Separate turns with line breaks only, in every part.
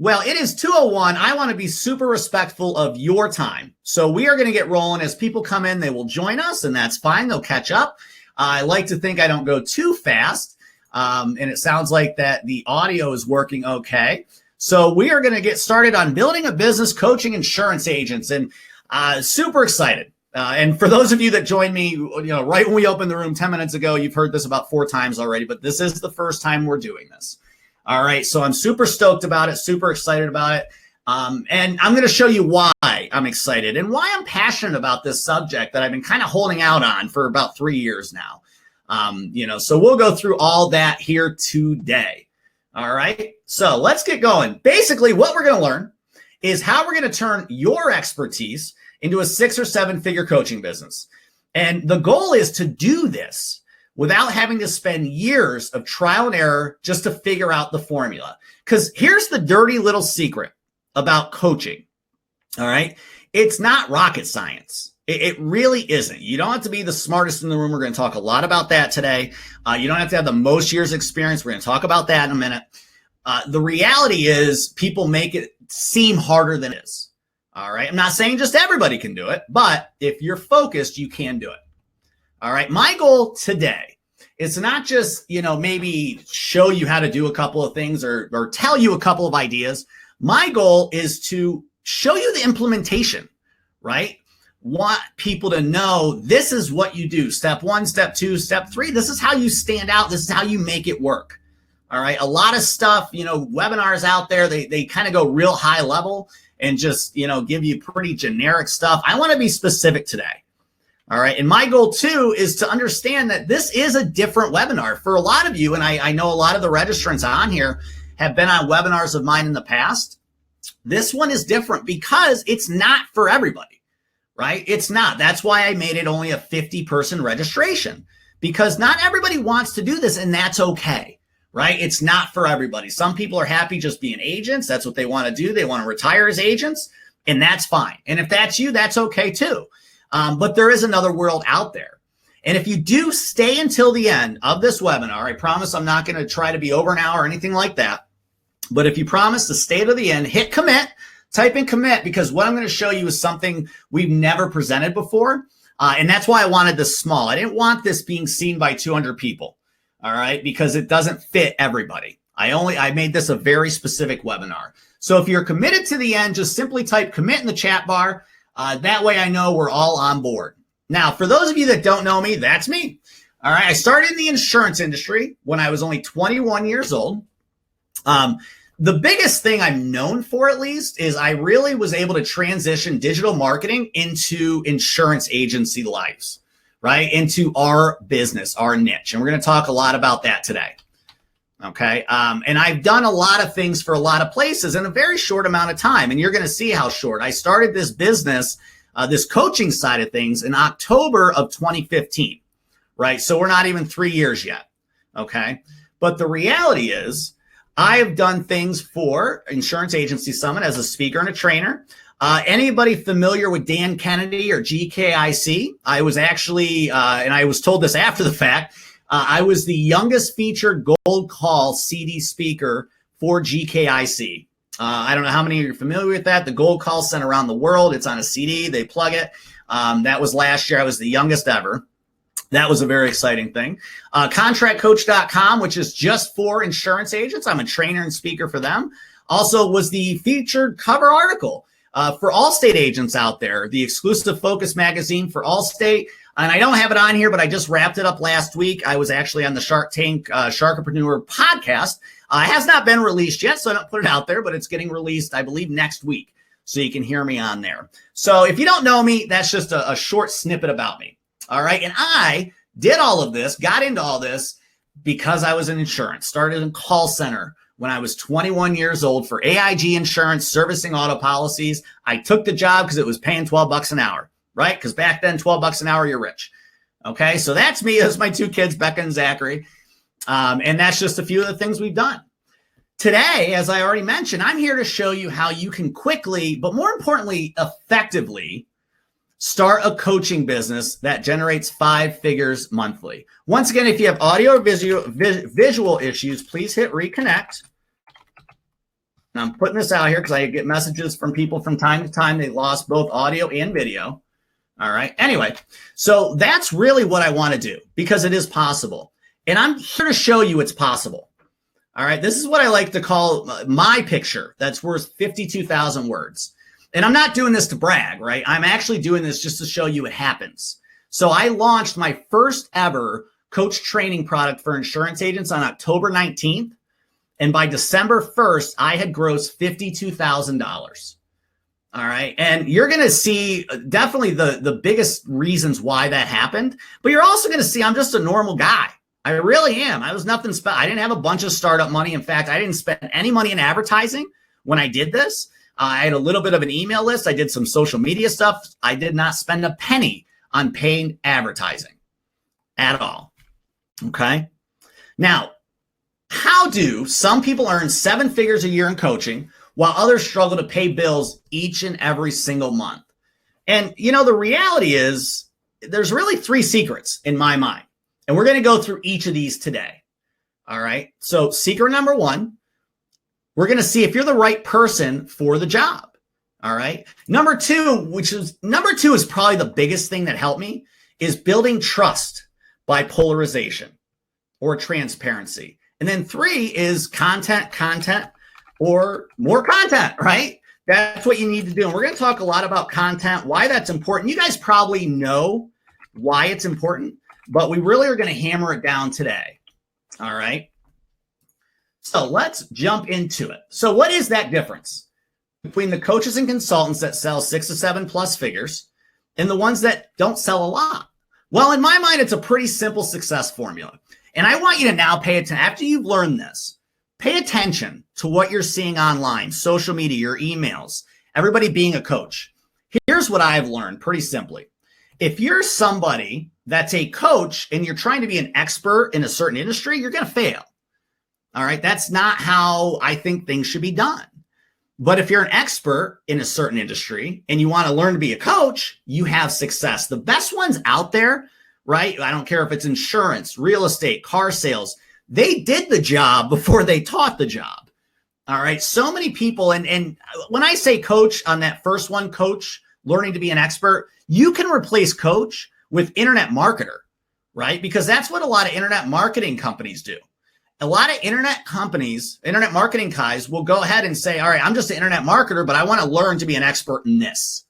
Well, it is 2:01. I want to be super respectful of your time. So we are going to get rolling. As people come in, they will join us, and that's fine. They'll catch up. I like to think I don't go too fast. And it sounds like that the audio is working okay. So we are going to get started on building a business, coaching insurance agents, and super excited. And for those of you that joined me, right when we opened the room 10 minutes ago, you've heard this about 4 times already, but this is the first time we're doing this. All right. So I'm super stoked about it, super excited about it. And I'm going to show you why I'm excited and why I'm passionate about this subject that I've been kind of holding out on for about 3 years now. So we'll go through all that here today. All right. So let's get going. Basically, what we're going to learn is how we're going to turn your expertise into a 6 or 7 figure coaching business. And the goal is to do this without having to spend years of trial and error just to figure out the formula. Because here's the dirty little secret about coaching. All right. It's not rocket science. It really isn't. You don't have to be the smartest in the room. We're going to talk a lot about that today. You don't have to have the most years experience. We're going to talk about that in a minute. The reality is people make it seem harder than it is. All right. I'm not saying just everybody can do it, but if you're focused, you can do it. All right. My goal today is to not just, maybe show you how to do a couple of things or tell you a couple of ideas. My goal is to show you the implementation, right? Want people to know this is what you do. Step 1, step 2, step 3. This is how you stand out. This is how you make it work. All right. A lot of stuff, webinars out there, they kind of go real high level and just, give you pretty generic stuff. I want to be specific today. All right. And my goal too is to understand that this is a different webinar for a lot of you. And I know a lot of the registrants on here have been on webinars of mine in the past. This one is different because it's not for everybody, right? It's not. That's why I made it only a 50-person registration, because not everybody wants to do this, and that's okay, right? It's not for everybody. Some people are happy just being agents. That's what they want to do. They want to retire as agents, and that's fine. And if that's you, that's okay too. But there is another world out there. And if you do stay until the end of this webinar, I promise I'm not going to try to be over an hour or anything like that. But if you promise to stay to the end, hit commit, type in commit, because what I'm going to show you is something we've never presented before. And that's why I wanted this small. I didn't want this being seen by 200 people. All right. Because it doesn't fit everybody. I made this a very specific webinar. So if you're committed to the end, just simply type commit in the chat bar. That way I know we're all on board. Now, for those of you that don't know me, that's me. All right. I started in the insurance industry when I was only 21 years old. The biggest thing I'm known for, at least, is I really was able to transition digital marketing into insurance agency lives, right? Into our business, our niche. And we're going to talk a lot about that today. Okay. And I've done a lot of things for a lot of places in a very short amount of time. And you're going to see how short. I started this business, this coaching side of things, in October of 2015, right? So we're not even 3 years yet. Okay. But the reality is I have done things for Insurance Agency Summit as a speaker and a trainer. Anybody familiar with Dan Kennedy or GKIC? I was actually, and I was told this after the fact, I was the youngest featured Gold Call CD speaker for GKIC. I don't know how many of you are familiar with that. The Gold Call sent around the world. It's on a CD. They plug it. That was last year. I was the youngest ever. That was a very exciting thing. ContractCoach.com, which is just for insurance agents. I'm a trainer and speaker for them. Also was the featured cover article for Allstate agents out there, the exclusive focus magazine for Allstate. And I don't have it on here, but I just wrapped it up last week. I was actually on the Shark Tank Sharkpreneur podcast. It has not been released yet, so I don't put it out there, but it's getting released, I believe, next week. So you can hear me on there. So if you don't know me, that's just a short snippet about me. All right. And I did all of this, got into all this because I was in insurance, started in call center when I was 21 years old for AIG Insurance, servicing auto policies. I took the job because it was paying $12 an hour, right? Because back then, $12 an hour, you're rich. Okay. So that's me. That's my 2 kids, Becca and Zachary. And that's just a few of the things we've done. Today, as I already mentioned, I'm here to show you how you can quickly, but more importantly, effectively start a coaching business that generates 5 figures monthly. Once again, if you have audio or visual issues, please hit reconnect. And I'm putting this out here because I get messages from people from time to time. They lost both audio and video. All right. Anyway, so that's really what I want to do because it is possible. And I'm here to show you it's possible. All right. This is what I like to call my picture that's worth 52,000 words. And I'm not doing this to brag, right? I'm actually doing this just to show you it happens. So I launched my first ever coach training product for insurance agents on October 19th. And by December 1st, I had grossed $52,000. All right. And you're going to see definitely the biggest reasons why that happened. But you're also going to see I'm just a normal guy. I really am. I was nothing special. I didn't have a bunch of startup money. In fact, I didn't spend any money in advertising when I did this. I had a little bit of an email list. I did some social media stuff. I did not spend a penny on paid advertising at all. Okay. Now, how do some people earn 7 figures a year in coaching while others struggle to pay bills each and every single month? And, you know, the reality is there's really 3 secrets in my mind. And we're going to go through each of these today. All right. So secret number 1, we're going to see if you're the right person for the job. All right. Number 2 is probably the biggest thing that helped me, is building trust by polarization or transparency. And then 3 is content, or more content, right? That's what you need to do. And we're going to talk a lot about content, why that's important. You guys probably know why it's important, but we really are going to hammer it down today. All right. So let's jump into it. So what is that difference between the coaches and consultants that sell 6 to 7 plus figures and the ones that don't sell a lot? Well, in my mind, it's a pretty simple success formula. And I want you to now pay attention. After you've learned this, pay attention to what you're seeing online, social media, your emails, everybody being a coach. Here's what I've learned pretty simply. If you're somebody that's a coach and you're trying to be an expert in a certain industry, you're going to fail. All right. That's not how I think things should be done. But if you're an expert in a certain industry and you want to learn to be a coach, you have success. The best ones out there, right? I don't care if it's insurance, real estate, car sales. They did the job before they taught the job. All right. So many people. And when I say coach on that first one, coach, learning to be an expert, you can replace coach with internet marketer, right? Because that's what a lot of internet marketing companies do. A lot of internet companies, internet marketing guys will go ahead and say, all right, I'm just an internet marketer, but I want to learn to be an expert in this.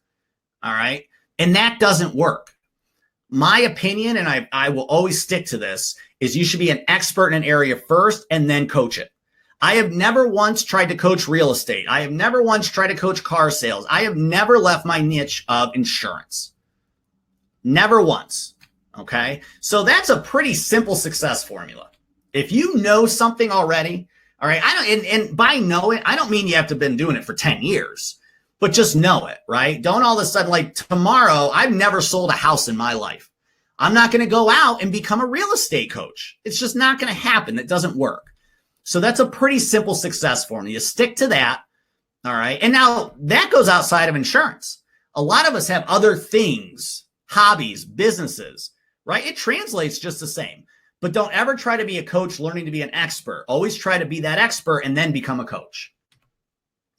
All right. And that doesn't work. My opinion, and I will always stick to this, is you should be an expert in an area first and then coach it. I have never once tried to coach real estate. I have never once tried to coach car sales. I have never left my niche of insurance. Never once. Okay. So that's a pretty simple success formula. If you know something already, all right, and by know it, I don't mean you have to have been doing it for 10 years, but just know it, right? Don't all of a sudden, like tomorrow, I've never sold a house in my life. I'm not going to go out and become a real estate coach. It's just not going to happen. It doesn't work. So that's a pretty simple success formula. You stick to that, all right? And now that goes outside of insurance. A lot of us have other things, hobbies, businesses, right? It translates just the same. But don't ever try to be a coach learning to be an expert. Always try to be that expert and then become a coach.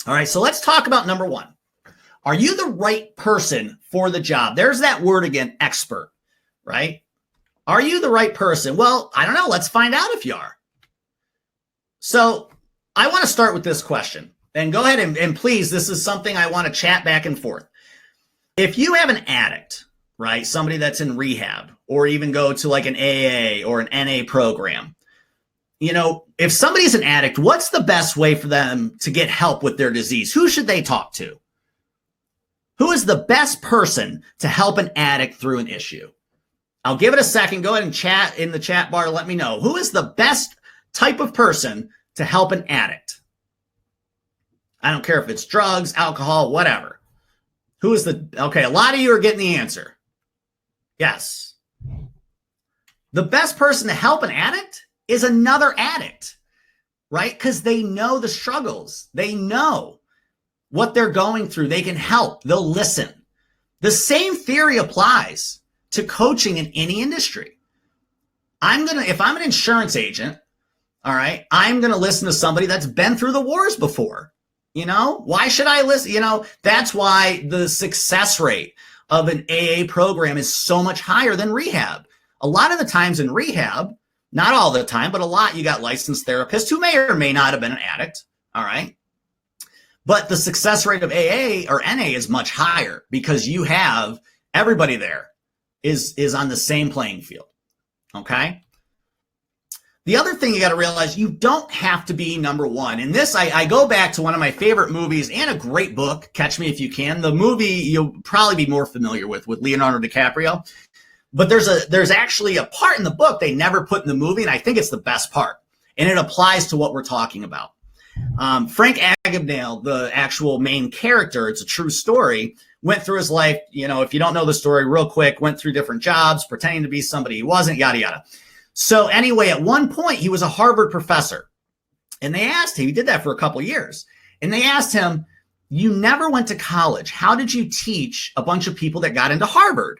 All right, so let's talk about number 1. Are you the right person for the job? There's that word again, expert, right? Are you the right person? Well, I don't know. Let's find out if you are. So I want to start with this question. And go ahead and please, this is something I want to chat back and forth. If you have an addict, right, somebody that's in rehab, or even go to like an AA or an NA program. You know, if somebody's an addict, what's the best way for them to get help with their disease? Who should they talk to? Who is the best person to help an addict through an issue? I'll give it a second. Go ahead and chat in the chat bar. Let me know. Who is the best type of person to help an addict? I don't care if it's drugs, alcohol, whatever. Who is okay, a lot of you are getting the answer. Yes. The best person to help an addict is another addict, right? Because they know the struggles. They know what they're going through. They can help. They'll listen. The same theory applies to coaching in any industry. If I'm an insurance agent, all right, I'm going to listen to somebody that's been through the wars before. Why should I listen? That's why the success rate of an AA program is so much higher than rehab. A lot of the times in rehab, not all the time, but a lot, you got licensed therapists who may or may not have been an addict. All right. But the success rate of AA or NA is much higher because you have everybody there is on the same playing field. Okay. The other thing you got to realize, you don't have to be number one. And this, I go back to one of my favorite movies and a great book, Catch Me If You Can. The movie you'll probably be more familiar with Leonardo DiCaprio. But there's actually a part in the book they never put in the movie, and I think it's the best part. And it applies to what we're talking about. Frank Abagnale, the actual main character, it's a true story, went through his life, if you don't know the story real quick, went through different jobs, pretending to be somebody he wasn't, yada, yada. So anyway, at one point, he was a Harvard professor. And they asked him, he did that for a couple of years. And they asked him, you never went to college. How did you teach a bunch of people that got into Harvard?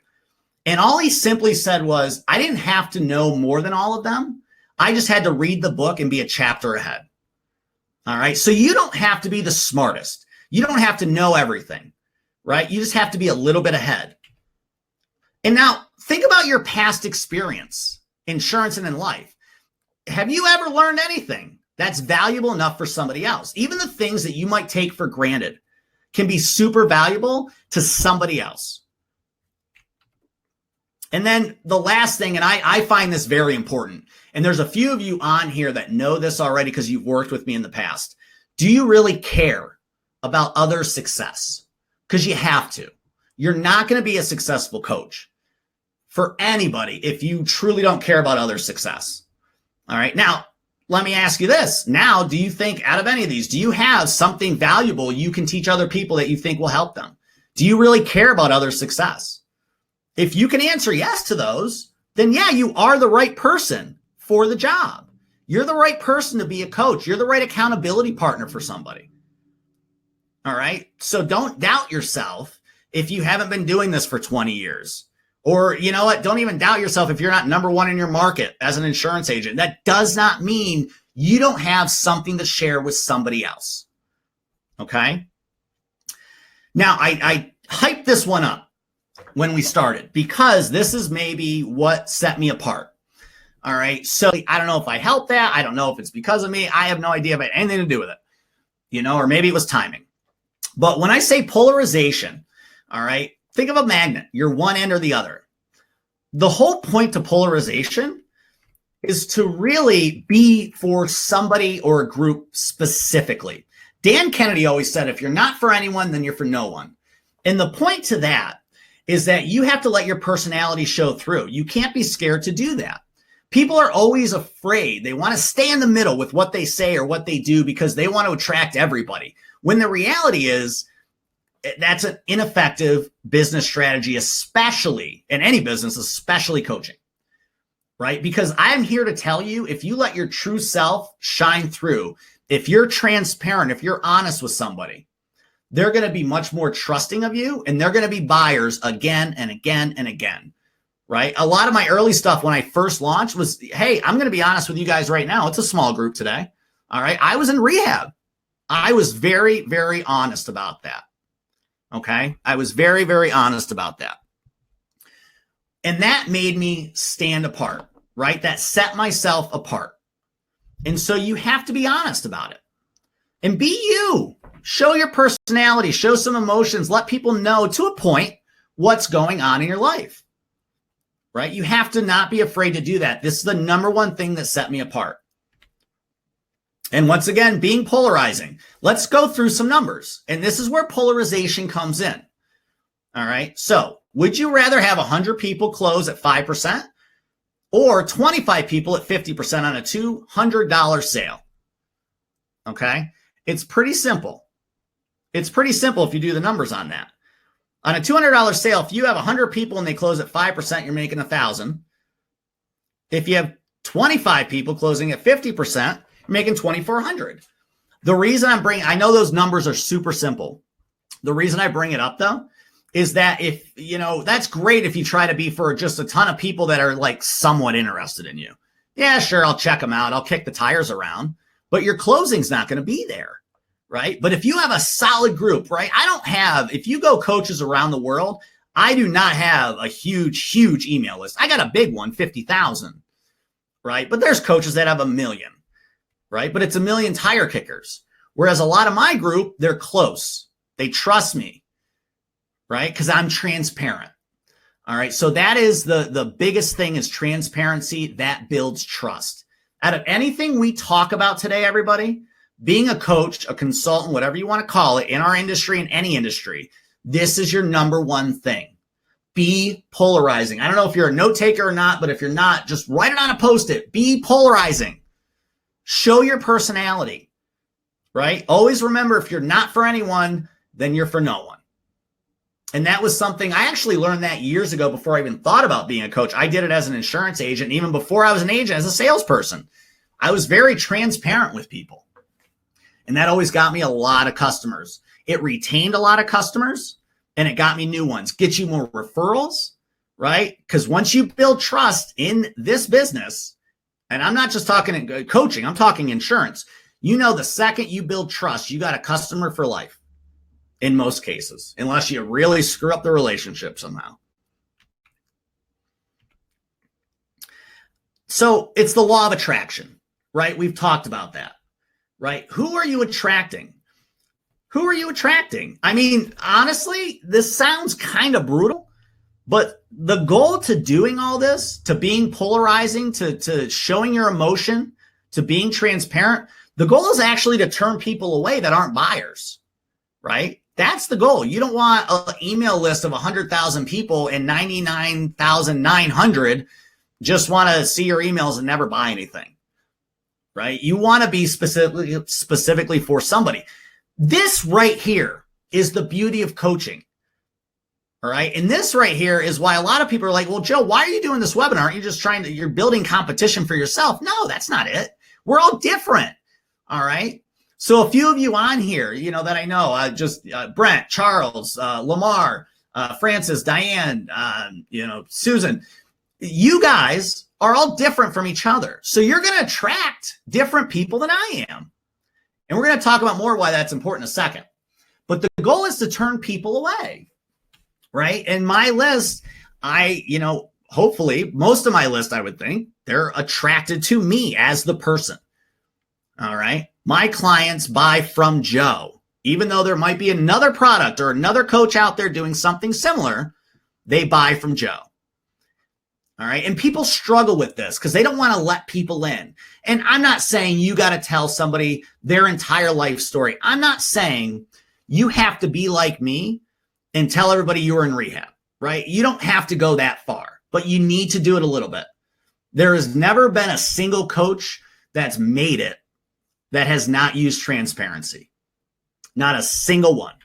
And all he simply said was, I didn't have to know more than all of them. I just had to read the book and be a chapter ahead. All right. So you don't have to be the smartest. You don't have to know everything, right? You just have to be a little bit ahead. And now think about your past experience, insurance and in life. Have you ever learned anything that's valuable enough for somebody else? Even the things that you might take for granted can be super valuable to somebody else. And then the last thing, and I find this very important, and there's a few of you on here that know this already because you've worked with me in the past. Do you really care about other success? Because you have to. You're not going to be a successful coach for anybody if you truly don't care about other success. All right. Now, let me ask you this. Now, do you think out of any of these, do you have something valuable you can teach other people that you think will help them? Do you really care about other success? If you can answer yes to those, then yeah, you are the right person for the job. You're the right person to be a coach. You're the right accountability partner for somebody. All right. So don't doubt yourself if you haven't been doing this for 20 years. Or you know what? Don't even doubt yourself if you're not number one in your market as an insurance agent. That does not mean you don't have something to share with somebody else. Okay. Now, I hyped this one up when we started because this is maybe what set me apart. All right. So I don't know if I helped that. I don't know if it's because of me. I have no idea if it had anything to do with it, or maybe it was timing. But when I say polarization, all right, think of a magnet. You're one end or the other. The whole point to polarization is to really be for somebody or a group specifically. Dan Kennedy always said, if you're not for anyone, then you're for no one. And the point to that is that you have to let your personality show through. You can't be scared to do that. People are always afraid. They want to stay in the middle with what they say or what they do because they want to attract everybody. When the reality is that's an ineffective business strategy, especially in any business, especially coaching, right? Because I'm here to tell you, if you let your true self shine through, if you're transparent, if you're honest with somebody, they're going to be much more trusting of you and they're going to be buyers again and again and again, right? A lot of my early stuff when I first launched was, hey, I'm going to be honest with you guys right now. It's a small group today. All right. I was in rehab. I was very, very honest about that. Okay. I was very, very honest about that. And that made me stand apart, right? That set myself apart. And so you have to be honest about it and be you. Show your personality, show some emotions, let people know to a point what's going on in your life, right? You have to not be afraid to do that. This is the number one thing that set me apart. And once again, being polarizing. Let's go through some numbers. And this is where polarization comes in. All right. So would you rather have 100 people close at 5% or 25 people at 50% on a $200 sale? Okay. It's pretty simple. It's pretty simple if you do the numbers on that. On a $200 sale, if you have 100 people and they close at 5%, you're making $1,000. If you have 25 people closing at 50%, you're making $2,400. The reason I know those numbers are super simple. The reason I bring it up though, is that if, that's great if you try to be for just a ton of people that are like somewhat interested in you. Yeah, sure. I'll check them out. I'll kick the tires around, but your closing's not going to be there. right? But if you have a solid group, right? If you go coaches around the world, I do not have a huge email list. I got a big one, 50,000, right? But there's coaches that have 1 million, right? But it's 1 million tire kickers. Whereas a lot of my group, they're close. They trust me, right? Because I'm transparent. All right. So that is the biggest thing is transparency. That builds trust. Out of anything we talk about today, everybody, being a coach, a consultant, whatever you want to call it, in our industry, in any industry, this is your number one thing. Be polarizing. I don't know if you're a note taker or not, but if you're not, just write it on a Post-it. Be polarizing. Show your personality, right? Always remember, if you're not for anyone, then you're for no one. And that was something I actually learned that years ago before I even thought about being a coach. I did it as an insurance agent. Even before I was an agent, as a salesperson, I was very transparent with people. And that always got me a lot of customers. It retained a lot of customers and it got me new ones, get you more referrals, right? Because once you build trust in this business, and I'm not just talking coaching, I'm talking insurance. You know, the second you build trust, you got a customer for life. In most cases, unless you really screw up the relationship somehow. So it's the law of attraction, right? We've talked about that, right? Who are you attracting? Who are you attracting? I mean, honestly, this sounds kind of brutal, but the goal to doing all this, to being polarizing, to showing your emotion, to being transparent, the goal is actually to turn people away that aren't buyers, right? That's the goal. You don't want an email list of 100,000 people and 99,900 just want to see your emails and never buy anything, right? You want to be specifically for somebody. This right here is the beauty of coaching, all right? And this right here is why a lot of people are like, well, Joe, why are you doing this webinar? Aren't you just you're building competition for yourself? No, that's not it. We're all different, all right? So a few of you on here, you know, that I know, Brent, Charles, Lamar, Francis, Diane, Susan, you guys are all different from each other. So you're going to attract different people than I am. And we're going to talk about more why that's important in a second. But the goal is to turn people away, right? And my list, hopefully most of my list, I would think, they're attracted to me as the person. All right. My clients buy from Joe. Even though there might be another product or another coach out there doing something similar, they buy from Joe. All right. And people struggle with this because they don't want to let people in. And I'm not saying you got to tell somebody their entire life story. I'm not saying you have to be like me and tell everybody you were in rehab, right? You don't have to go that far, but you need to do it a little bit. There has never been a single coach that's made it that has not used transparency. Not a single one.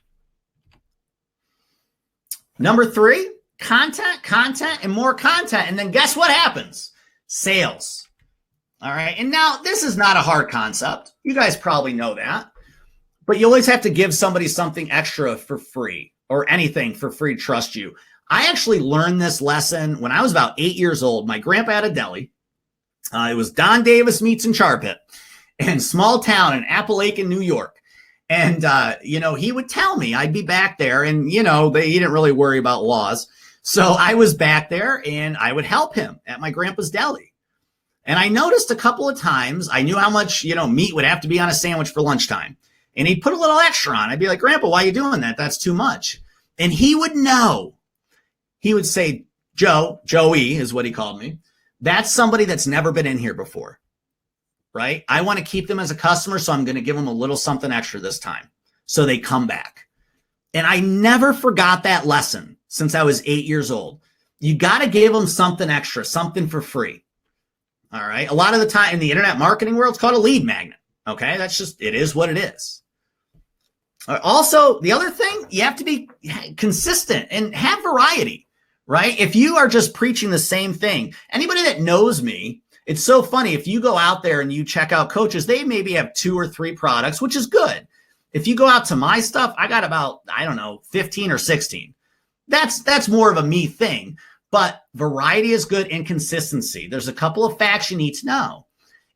Number 3, content, and more content. And then guess what happens? Sales. All right. And now this is not a hard concept. You guys probably know that. But you always have to give somebody something extra for free or anything for free to trust you. I actually learned this lesson when I was about 8 years old. My grandpa had a deli. It was Don Davis Meats and Char Pit. In small town in Appalachian, New York. And, he would tell me I'd be back there and, he didn't really worry about laws. So I was back there and I would help him at my grandpa's deli. And I noticed a couple of times, I knew how much, meat would have to be on a sandwich for lunchtime. And he'd put a little extra on. I'd be like, Grandpa, why are you doing that? That's too much. And he would know. He would say, Joey is what he called me. That's somebody that's never been in here before. Right? I want to keep them as a customer, so I'm going to give them a little something extra this time so they come back. And I never forgot that lesson since I was 8 years old. You got to give them something extra, something for free. All right? A lot of the time in the internet marketing world, it's called a lead magnet. Okay? It is what it is. Also, the other thing, you have to be consistent and have variety, right? If you are just preaching the same thing, anybody that knows me, it's so funny. If you go out there and you check out coaches, they maybe have 2 or 3 products, which is good. If you go out to my stuff, I got about, 15 or 16. That's more of a me thing, but variety is good and consistency. There's a couple of facts you need to know.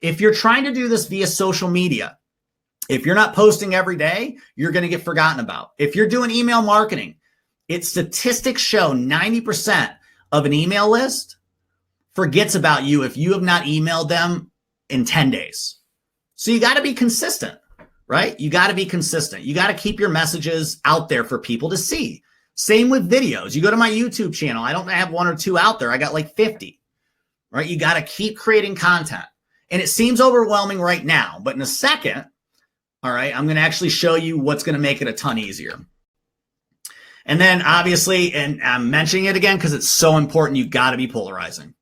If you're trying to do this via social media If you're not posting every day, you're going to get forgotten about. If you're doing email marketing, its statistics show 90% of an email list forgets about you if you have not emailed them in 10 days. So you got to be consistent, right? You got to be consistent. You got to keep your messages out there for people to see. Same with videos. You go to my YouTube channel. I don't have 1 or 2 out there. I got like 50, right? You got to keep creating content. And it seems overwhelming right now, but in a second, all right, I'm going to actually show you what's going to make it a ton easier. And then obviously, and I'm mentioning it again because it's so important, you got to be polarizing,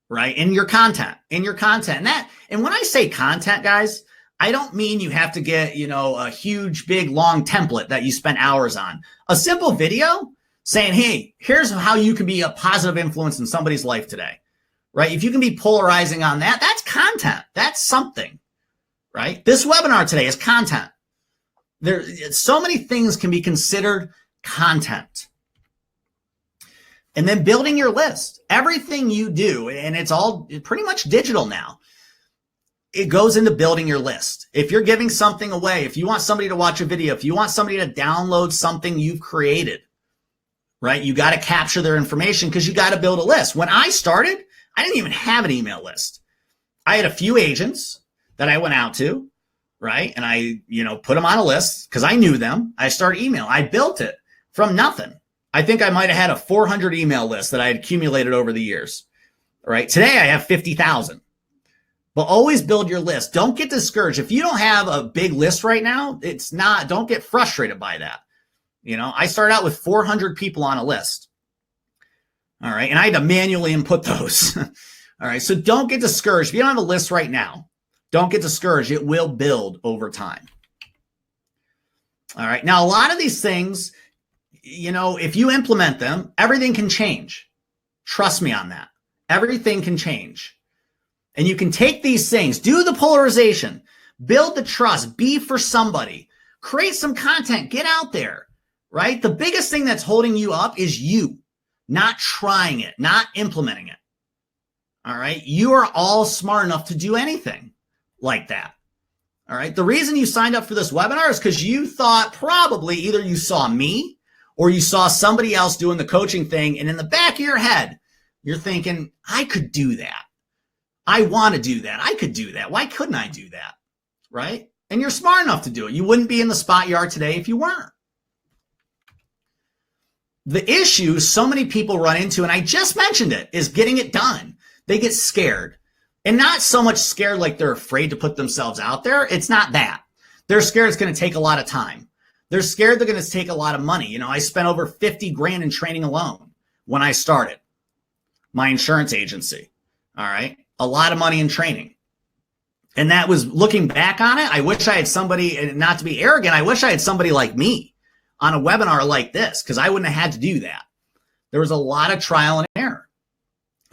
right? In your content. And when I say content, guys, I don't mean you have to get, a huge, big, long template that you spend hours on. A simple video saying, hey, here's how you can be a positive influence in somebody's life today, right? If you can be polarizing on that, that's content. That's something, right? This webinar today is content. So many things can be considered content. And then building your list. Everything you do, and it's all pretty much digital now, it goes into building your list. If you're giving something away, if you want somebody to watch a video, if you want somebody to download something you've created, right? You got to capture their information because you got to build a list. When I started, I didn't even have an email list. I had a few agents that I went out to, right? And I, put them on a list because I knew them. I started email. I built it from nothing. I think I might have had a 400 email list that I had accumulated over the years, right? Today I have 50,000. But always build your list. Don't get discouraged. If you don't have a big list right now, don't get frustrated by that. I started out with 400 people on a list. All right. And I had to manually input those. All right. So don't get discouraged. If you don't have a list right now, don't get discouraged. It will build over time. All right. Now, a lot of these things, if you implement them, everything can change. Trust me on that. Everything can change. And you can take these things, do the polarization, build the trust, be for somebody, create some content, get out there, right? The biggest thing that's holding you up is you not trying it, not implementing it. All right. You are all smart enough to do anything like that. All right. The reason you signed up for this webinar is because you thought probably either you saw me or you saw somebody else doing the coaching thing. And in the back of your head, you're thinking, I could do that. I want to do that. I could do that. Why couldn't I do that? Right? And you're smart enough to do it. You wouldn't be in the spot you are today if you weren't. The issue so many people run into, and I just mentioned it, is getting it done. They get scared. And not so much scared like they're afraid to put themselves out there. It's not that. They're scared it's going to take a lot of time. They're scared they're going to take a lot of money. I spent over 50 grand in training alone when I started my insurance agency. All right. A lot of money in training. And that was, looking back on it, I wish I had somebody, and not to be arrogant, I wish I had somebody like me on a webinar like this, because I wouldn't have had to do that. There was a lot of trial and error.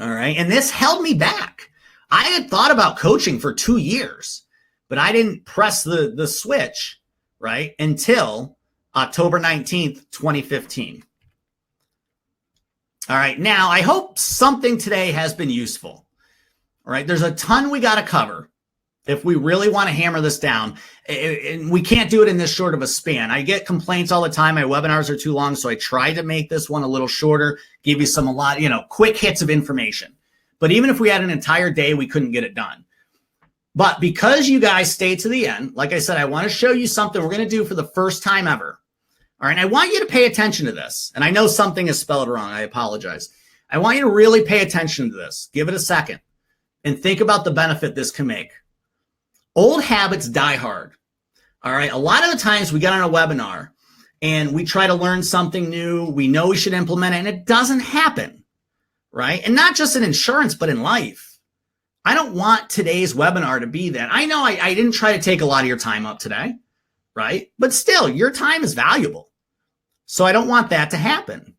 All right. And this held me back. I had thought about coaching for 2 years, but I didn't press the switch, right, until October 19th, 2015. All right. Now, I hope something today has been useful. All right, there's a ton we got to cover if we really want to hammer this down. And we can't do it in this short of a span. I get complaints all the time. My webinars are too long, so I tried to make this one a little shorter, give you quick hits of information. But even if we had an entire day, we couldn't get it done. But because you guys stayed to the end, like I said, I want to show you something we're going to do for the first time ever. All right, and I want you to pay attention to this. And I know something is spelled wrong. I apologize. I want you to really pay attention to this. Give it a second. And think about the benefit this can make. Old habits die hard. All right. A lot of the times we get on a webinar and we try to learn something new. We know we should implement it and it doesn't happen. Right. And not just in insurance, but in life. I don't want today's webinar to be that. I know I didn't try to take a lot of your time up today. Right. But still, your time is valuable. So I don't want that to happen.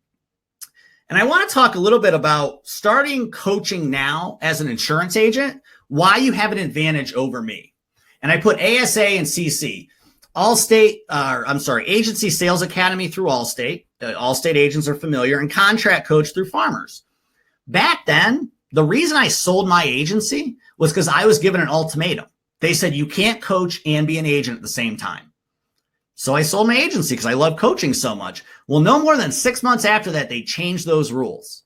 And I want to talk a little bit about starting coaching now as an insurance agent, why you have an advantage over me. And I put ASA and CC, Agency Sales Academy through Allstate. Allstate agents are familiar, and Contract Coach through Farmers. Back then, the reason I sold my agency was because I was given an ultimatum. They said you can't coach and be an agent at the same time. So I sold my agency because I love coaching so much. Well, no more than 6 months after that, they changed those rules.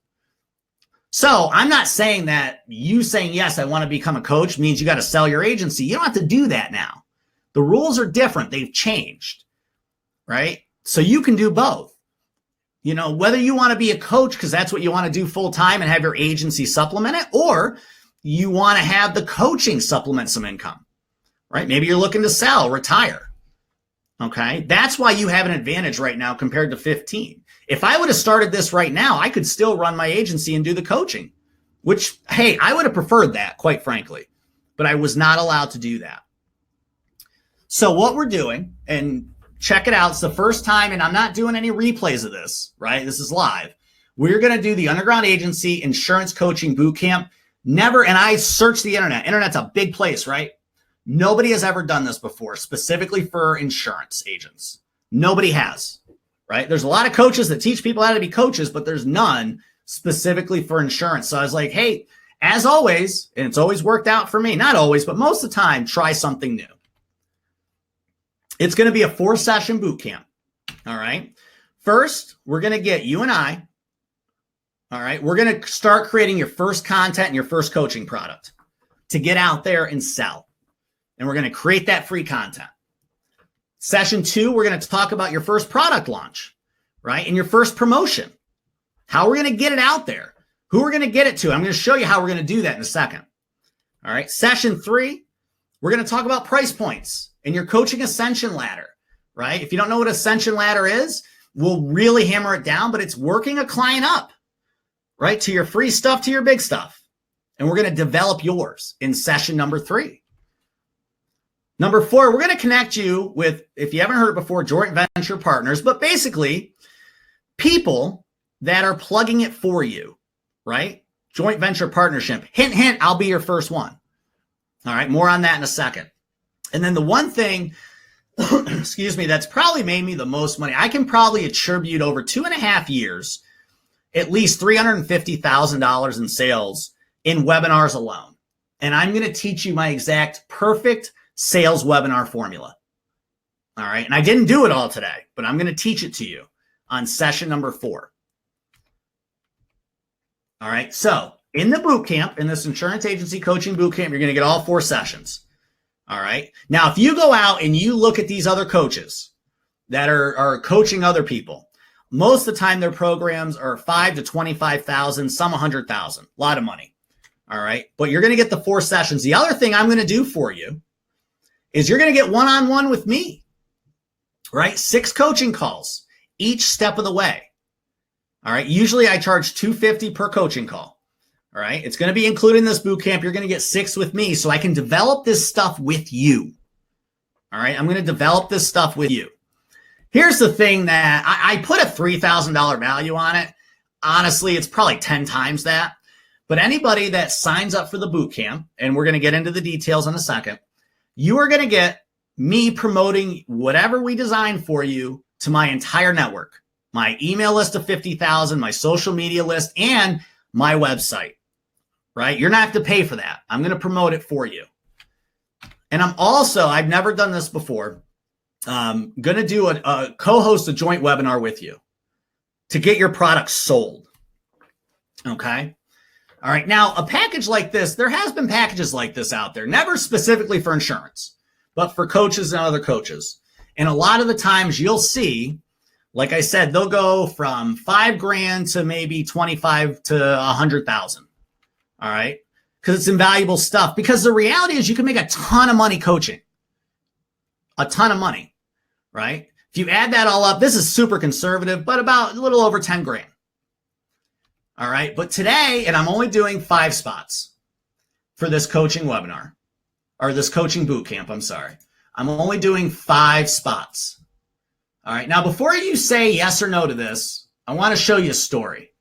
So I'm not saying that you saying, yes, I want to become a coach means you got to sell your agency. You don't have to do that now. The rules are different. They've changed, right? So you can do both. You know, whether you want to be a coach because that's what you want to do full time and have your agency supplement it, or you want to have the coaching supplement some income, right? Maybe you're looking to sell, retire. Okay. That's why you have an advantage right now compared to 15. If I would have started this right now, I could still run my agency and do the coaching, which, hey, I would have preferred that, quite frankly, but I was not allowed to do that. So what we're doing, and check it out, it's the first time, and I'm not doing any replays of this, right? This is live. We're going to do the Underground Agency Insurance Coaching Bootcamp. Never, and I searched the internet. Internet's a big place, right? Nobody has ever done this before, specifically for insurance agents. Nobody has, right? There's a lot of coaches that teach people how to be coaches, but there's none specifically for insurance. So I was like, hey, as always, and it's always worked out for me, not always, but most of the time, try something new. It's going to be a 4-session boot camp. All right. First, we're going to get you and I. All right. We're going to start creating your first content and your first coaching product to get out there and sell. And we're going to create that free content. Session 2, we're going to talk about your first product launch, right? And your first promotion. How we're going to get it out there. Who we're going to get it to. I'm going to show you how we're going to do that in a second. All right. Session 3, we're going to talk about price points and your coaching ascension ladder, right? If you don't know what ascension ladder is, we'll really hammer it down, but it's working a client up, right? To your free stuff, to your big stuff. And we're going to develop yours in session number 3. Number 4, we're going to connect you with, if you haven't heard it before, joint venture partners, but basically people that are plugging it for you, right? Joint venture partnership. Hint, hint, I'll be your first one. All right, more on that in a second. And then the one thing, excuse me, that's probably made me the most money, I can probably attribute over 2.5 years, at least $350,000 in sales in webinars alone. And I'm going to teach you my exact perfect sales webinar formula. All right. And I didn't do it all today, but I'm going to teach it to you on session number 4. All right. So in the boot camp, in this insurance agency coaching boot camp, you're going to get all 4 sessions. All right. Now, if you go out and you look at these other coaches that are coaching other people, most of the time their programs are $5,000 to $25,000, some $100,000, a lot of money. All right. But you're going to get the 4 sessions. The other thing I'm going to do for you is you're going to get one-on-one with me, right? 6 coaching calls each step of the way. All right. Usually I charge $250 per coaching call. All right. It's going to be included in this boot camp. You're going to get 6 with me so I can develop this stuff with you. All right. I'm going to develop this stuff with you. Here's the thing that I put a $3,000 value on it. Honestly, it's probably 10 times that. But anybody that signs up for the boot camp, and we're going to get into the details in a second, you are going to get me promoting whatever we design for you to my entire network, my email list of 50,000, my social media list, and my website, right? You're not have to pay for that. I'm going to promote it for you. And I'm also, I've never done this before, going to do a co-host a joint webinar with you to get your product sold. Okay. All right. Now, a package like this, there has been packages like this out there, never specifically for insurance, but for coaches and other coaches. And a lot of the times you'll see, like I said, they'll go from $5,000 to maybe 25 to 100,000. All right. Because it's invaluable stuff. Because the reality is you can make a ton of money coaching, a ton of money, right? If you add that all up, this is super conservative, but about a little over 10 grand. All right. But today, and I'm only doing 5 spots for this coaching webinar or this coaching boot camp. I'm sorry. I'm only doing 5 spots. All right. Now, before you say yes or no to this, I want to show you a story.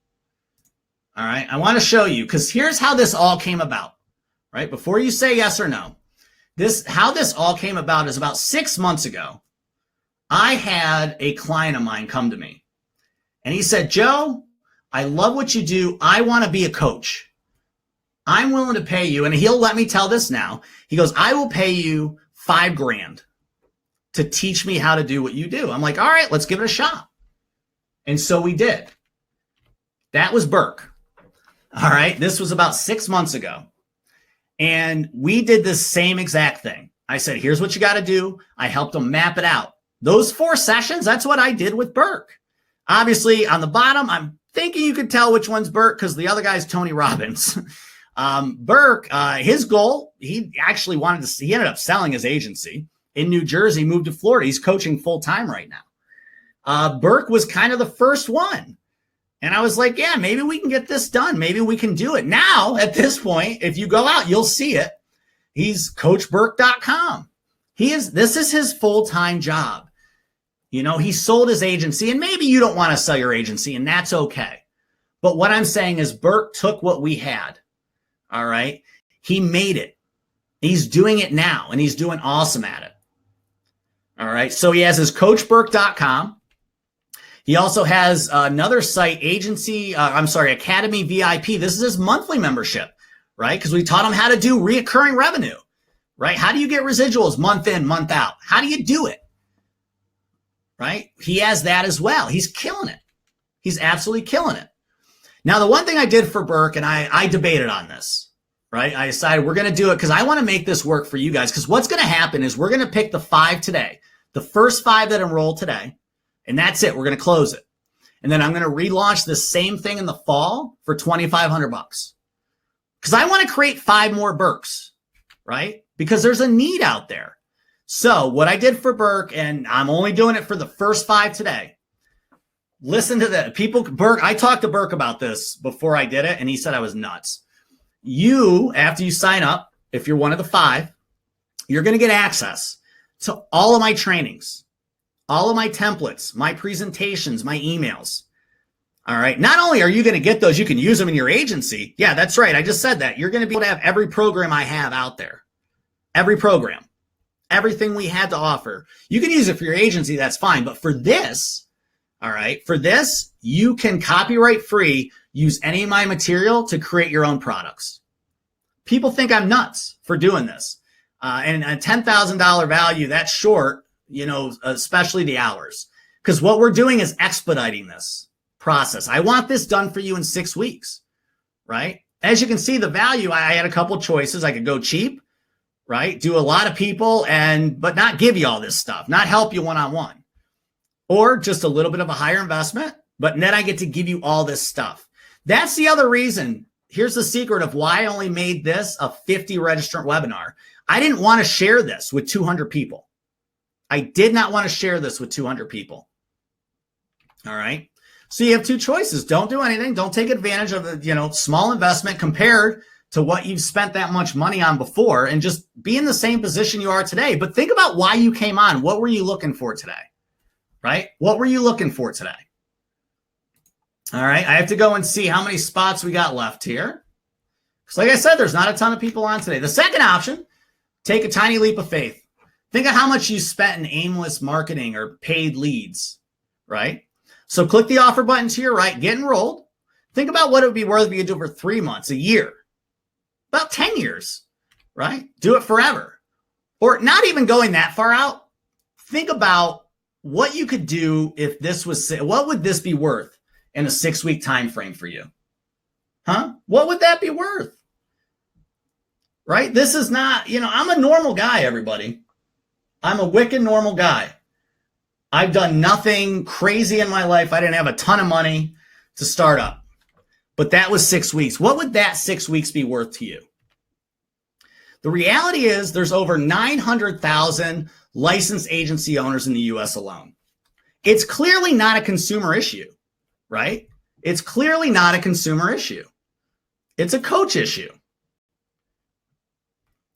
All right. I want to show you because here's how this all came about, right? Before you say yes or no, how this all came about is about 6 months ago. I had a client of mine come to me and he said, Joe, I love what you do. I want to be a coach. I'm willing to pay you, and he'll let me tell this now. He goes, I will pay you $5,000 to teach me how to do what you do. I'm like, all right, let's give it a shot. And so we did. That was Burke. All right. This was about 6 months ago. And we did the same exact thing. I said, here's what you got to do. I helped him map it out. Those 4 sessions, that's what I did with Burke. Obviously, on the bottom, I'm thinking you could tell which one's Burke because the other guy's Tony Robbins. Burke, his goal, he actually he ended up selling his agency in New Jersey, moved to Florida. He's coaching full time right now. Burke was kind of the first one. And I was like, yeah, maybe we can get this done. Maybe we can do it. Now, at this point, if you go out, you'll see it. He's coachburke.com. This is his full-time job. You know, he sold his agency, and maybe you don't want to sell your agency, and that's okay. But what I'm saying is Burke took what we had. All right. He made it. He's doing it now, and he's doing awesome at it. All right. So he has his coachburke.com. He also has another site, Academy VIP. This is his monthly membership, right? Because we taught him how to do recurring revenue, right? How do you get residuals month in, month out? How do you do it, right? He has that as well. He's killing it. He's absolutely killing it. Now, the one thing I did for Burke, and I debated on this, right? I decided we're going to do it because I want to make this work for you guys. Because what's going to happen is we're going to pick the 5 today, the first 5 that enroll today. And that's it. We're going to close it. And then I'm going to relaunch the same thing in the fall for $2,500 because I want to create 5 more Burkes, right? Because there's a need out there. So what I did for Burke, and I'm only doing it for the first 5 today. Listen to that. Burke, I talked to Burke about this before I did it, and he said I was nuts. After you sign up, if you're one of the 5, you're going to get access to all of my trainings. All of my templates, my presentations, my emails. All right. Not only are you going to get those, you can use them in your agency. Yeah, that's right. I just said that. You're going to be able to have every program I have out there. Every program. Everything we had to offer. You can use it for your agency. That's fine. But for this, all right, you can copyright free use any of my material to create your own products. People think I'm nuts for doing this. And a $10,000 value, that's short. You know, especially the hours, because what we're doing is expediting this process. I want this done for you in 6 weeks, right? As you can see, the value, I had a couple choices. I could go cheap, right? Do a lot of people but not give you all this stuff, not help you one-on-one, or just a little bit of a higher investment, but then I get to give you all this stuff. That's the other reason. Here's the secret of why I only made this a 50 registrant webinar. I didn't want to share this with 200 people. I did not want to share this with 200 people. All right. So you have 2 choices. Don't do anything. Don't take advantage of a, small investment compared to what you've spent that much money on before, and just be in the same position you are today. But think about why you came on. What were you looking for today? Right? What were you looking for today? All right. I have to go and see how many spots we got left here. Because like I said, there's not a ton of people on today. The second option, take a tiny leap of faith. Think of how much you spent in aimless marketing or paid leads, right? So click the offer button to your right, get enrolled. Think about what it would be worth if you could do it for 3 months, a year, about 10 years, right? Do it forever. Or not even going that far out. Think about what you could do if this was, what would this be worth in a 6-week time frame for you? Huh? What would that be worth? Right? This is not, I'm a normal guy, everybody. I'm a wicked normal guy. I've done nothing crazy in my life. I didn't have a ton of money to start up. But that was 6 weeks. What would that 6 weeks be worth to you? The reality is there's over 900,000 licensed agency owners in the U.S. alone. It's clearly not a consumer issue, right? It's clearly not a consumer issue. It's a coach issue.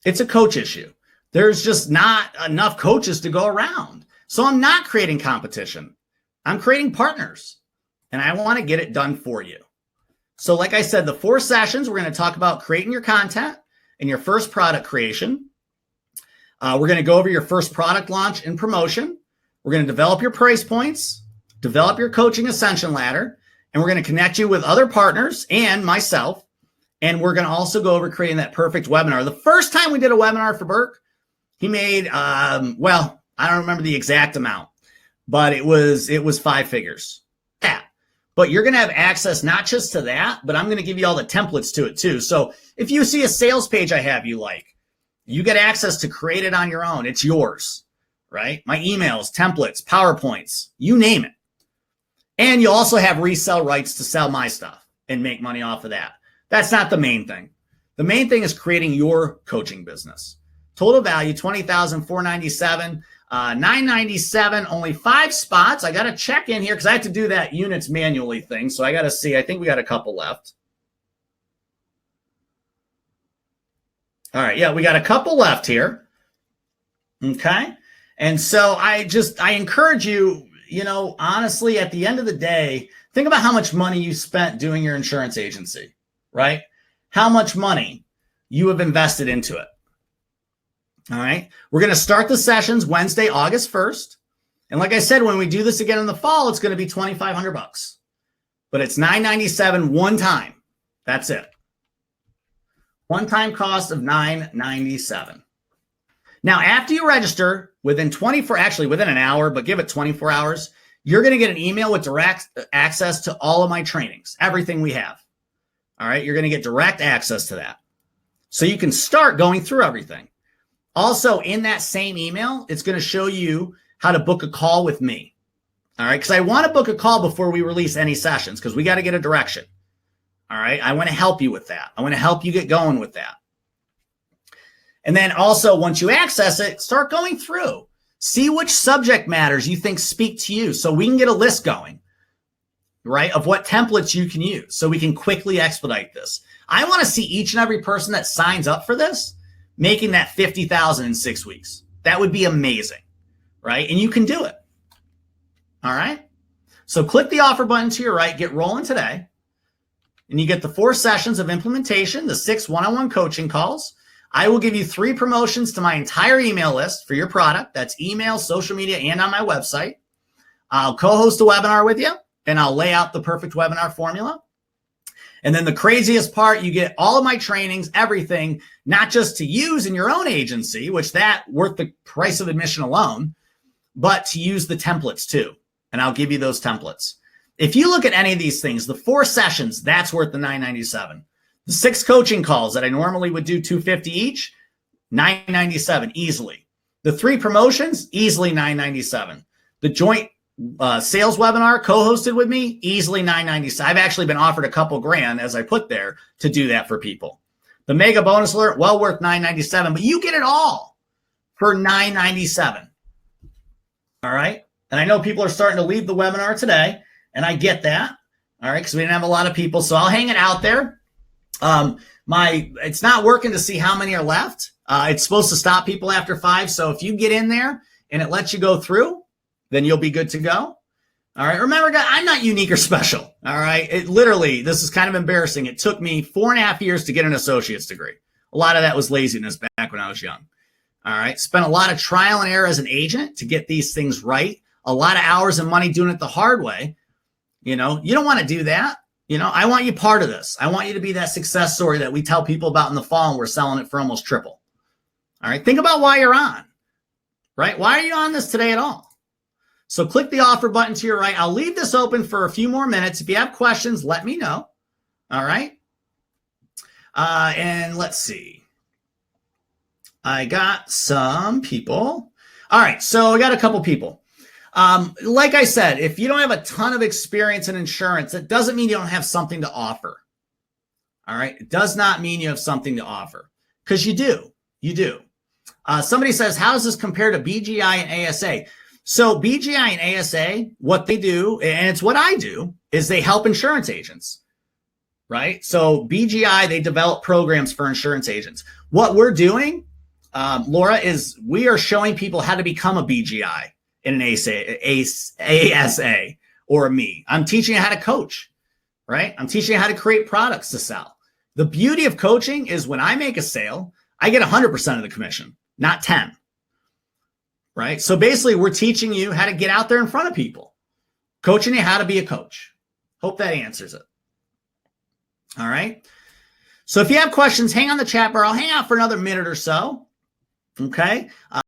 It's a coach issue. There's just not enough coaches to go around. So I'm not creating competition. I'm creating partners, and I want to get it done for you. So like I said, the 4 sessions, we're going to talk about creating your content and your first product creation. We're going to go over your first product launch and promotion. We're going to develop your price points, develop your coaching ascension ladder, and we're going to connect you with other partners and myself. And we're going to also go over creating that perfect webinar. The first time we did a webinar for Burke, he made, well, I don't remember the exact amount, but it was 5 figures. Yeah. But you're going to have access not just to that, but I'm going to give you all the templates to it too. So if you see a sales page I have you like, you get access to create it on your own. It's yours, right? My emails, templates, PowerPoints, you name it. And you also have resell rights to sell my stuff and make money off of that. That's not the main thing. The main thing is creating your coaching business. Total value, $20,497, $997, only 5 spots. I got to check in here because I have to do that units manually thing. So I got to see. I think we got a couple left. All right. Yeah, we got a couple left here. Okay. And so I encourage you, honestly, at the end of the day, think about how much money you spent doing your insurance agency, right? How much money you have invested into it. All right. We're going to start the sessions Wednesday, August 1st. And like I said, when we do this again in the fall, it's going to be $2,500, but it's $997 one time. That's it. One-time cost of $997. Now, after you register, within an hour, but give it 24 hours, you're going to get an email with direct access to all of my trainings, everything we have. All right. You're going to get direct access to that. So you can start going through everything. Also, in that same email, it's going to show you how to book a call with me. All right. Because I want to book a call before we release any sessions because we got to get a direction. All right. I want to help you with that. I want to help you get going with that. And then also, once you access it, start going through. See which subject matters you think speak to you so we can get a list going, right, of what templates you can use so we can quickly expedite this. I want to see each and every person that signs up for this making that $50,000 in 6 weeks. That would be amazing, right? And you can do it. All right. So click the offer button to your right, get rolling today. And you get the 4 sessions of implementation, the 6 one-on-one coaching calls. I will give you 3 promotions to my entire email list for your product. That's email, social media, and on my website. I'll co-host a webinar with you, and I'll lay out the perfect webinar formula. And then the craziest part, you get all of my trainings, everything, not just to use in your own agency, which that worth the price of admission alone, but to use the templates too. And I'll give you those templates. If you look at any of these things, the 4 sessions, that's worth the $997. The 6 coaching calls that I normally would do $250 each, $997 easily. The 3 promotions, easily $997. The joint sales webinar co-hosted with me, easily $997. I've actually been offered a couple grand, as I put there, to do that for people. The mega bonus alert, well worth $997, but you get it all for $997. All right. And I know people are starting to leave the webinar today, and I get that. All right. Because we didn't have a lot of people. So I'll hang it out there. It's not working to see how many are left. It's supposed to stop people after 5. So if you get in there and it lets you go through, then you'll be good to go. All right. Remember, guys, I'm not unique or special. All right. This is kind of embarrassing. It took me 4.5 years to get an associate's degree. A lot of that was laziness back when I was young. All right. Spent a lot of trial and error as an agent to get these things right. A lot of hours and money doing it the hard way. You don't want to do that. I want you part of this. I want you to be that success story that we tell people about in the fall, and we're selling it for almost triple. All right. Think about why you're on, right? Why are you on this today at all? So click the offer button to your right. I'll leave this open for a few more minutes. If you have questions, let me know. All right. And let's see. I got some people. All right. So I got a couple people. Like I said, if you don't have a ton of experience in insurance, it doesn't mean you don't have something to offer. All right. It does not mean you have something to offer, because you do. You do. Somebody says, how does this compare to BGI and ASA? So BGI and ASA, what they do, and it's what I do, is they help insurance agents, right? So BGI, they develop programs for insurance agents. What we're doing, Laura, is we are showing people how to become a BGI in an ASA or a me. I'm teaching you how to coach, right? I'm teaching you how to create products to sell. The beauty of coaching is when I make a sale, I get 100% of the commission, not 10. Right? So basically, we're teaching you how to get out there in front of people, coaching you how to be a coach. Hope that answers it. All right. So if you have questions, hang on the chat bar. I'll hang out for another minute or so. Okay.